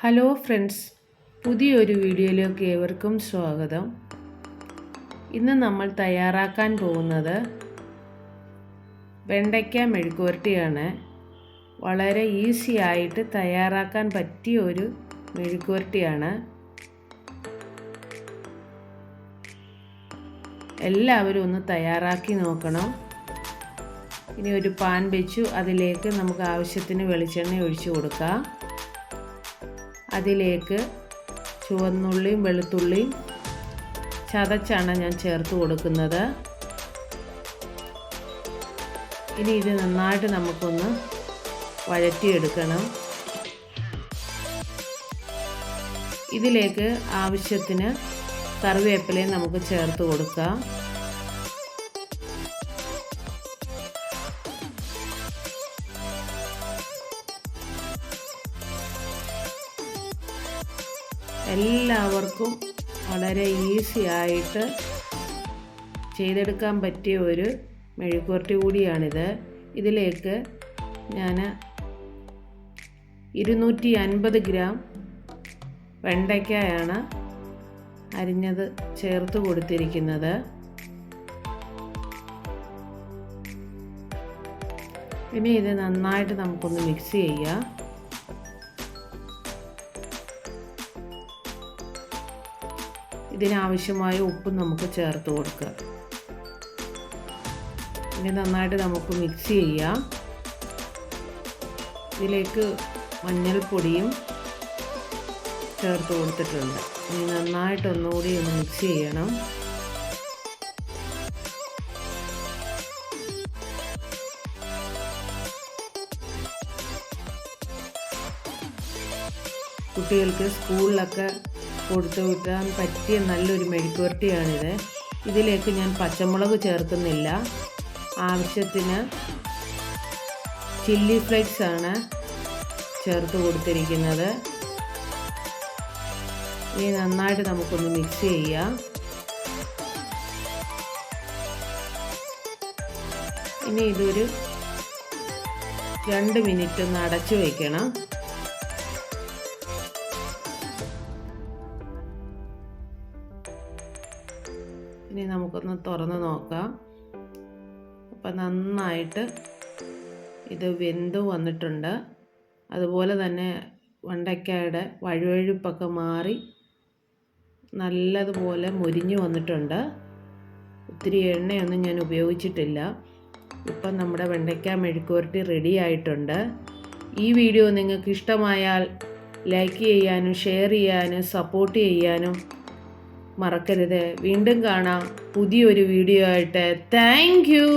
Hello friends, പുതിയൊരു വീഡിയോയിലേക്ക് ഏവർക്കും സ്വാഗതം. ഇന്ന് നമ്മൾ തയ്യാറാക്കാൻ പോകുന്നത് വെണ്ടയ്ക്ക മെഴുക്കുവരട്ടിയാണ്. വളരെ ഈസി ആയിട്ട് തയ്യാറാക്കാൻ പറ്റിയ ഒരു മെഴുക്കുവരട്ടിയാണ്. എല്ലാവരും ഒന്ന് തയ്യാറാക്കി നോക്കണം. ഇനി ഒരു പാൻ വെച്ചു അതിലേക്ക് നമുക്ക് ആവശ്യത്തിന് വെളിച്ചെണ്ണ ഒഴിച്ചു കൊടുക്കാം. അതിലേക്ക് ചുവന്നുള്ളിയും വെളുത്തുള്ളിയും ചതച്ചാണ് ഞാൻ ചേർത്ത് കൊടുക്കുന്നത്. ഇനി ഇത് നന്നായിട്ട് നമുക്കൊന്ന് വഴറ്റിയെടുക്കണം. ഇതിലേക്ക് ആവശ്യത്തിന് കറിവേപ്പിലയും നമുക്ക് ചേർത്ത് കൊടുക്കാം. എല്ലാവർക്കും വളരെ ഈസി ആയിട്ട് ചെയ്തെടുക്കാൻ പറ്റിയ ഒരു മെഴുക്കുവരട്ടി കൂടിയാണിത്. ഇതിലേക്ക് ഞാൻ 250 ഗ്രാം വെണ്ടയ്ക്കയാണ് അരിഞ്ഞത് ചേർത്ത് കൊടുത്തിരിക്കുന്നത്. ഇനി ഇത് നന്നായിട്ട് നമുക്കൊന്ന് മിക്സ് ചെയ്യാം. ഇതിനാവശ്യമായ ഉപ്പും നമുക്ക് ചേർത്ത് കൊടുക്കുക. ഇനി നന്നായിട്ട് നമുക്ക് മിക്സ് ചെയ്യാം. ഇതിലേക്ക് മഞ്ഞൾപ്പൊടിയും ചേർത്ത് കൊടുത്തിട്ടുണ്ട്. ഇനി നന്നായിട്ട് ഒന്നുകൂടി ഒന്ന് മിക്സ് ചെയ്യണം. കുട്ടികൾക്ക് സ്കൂളിലൊക്കെ കൊടുത്തു വിട്ടാൻ പറ്റിയ നല്ലൊരു മെഴുക്കുവരട്ടിയാണിത്. ഇതിലേക്ക് ഞാൻ പച്ചമുളക് ചേർക്കുന്നില്ല. ആവശ്യത്തിന് ചില്ലി ഫ്ലേക്സ് ആണ് ചേർത്ത് കൊടുത്തിരിക്കുന്നത്. ഇനി നന്നായിട്ട് നമുക്കൊന്ന് മിക്സ് ചെയ്യാം. ഇനി ഇതൊരു 2 മിനിറ്റ് ഒന്ന് അടച്ചു വയ്ക്കണം. ഇനി നമുക്കൊന്ന് തുറന്ന് നോക്കാം. അപ്പം നന്നായിട്ട് ഇത് വെന്ത് വന്നിട്ടുണ്ട്. അതുപോലെ തന്നെ വെണ്ടയ്ക്കയുടെ വഴുവഴുപ്പൊക്കെ മാറി നല്ലതുപോലെ മുരിഞ്ഞു വന്നിട്ടുണ്ട്. ഒത്തിരി എണ്ണയൊന്നും ഞാൻ ഉപയോഗിച്ചിട്ടില്ല. ഇപ്പം നമ്മുടെ വെണ്ടയ്ക്ക മെഴുക്കുവരട്ടി റെഡി ആയിട്ടുണ്ട്. ഈ വീഡിയോ നിങ്ങൾക്ക് ഇഷ്ടമായാൽ ലൈക്ക് ചെയ്യാനും ഷെയർ ചെയ്യാനും സപ്പോർട്ട് ചെയ്യാനും മറക്കരുത്. വീണ്ടും കാണാം പുതിയൊരു വീഡിയോ ആയിട്ട്. Thank you.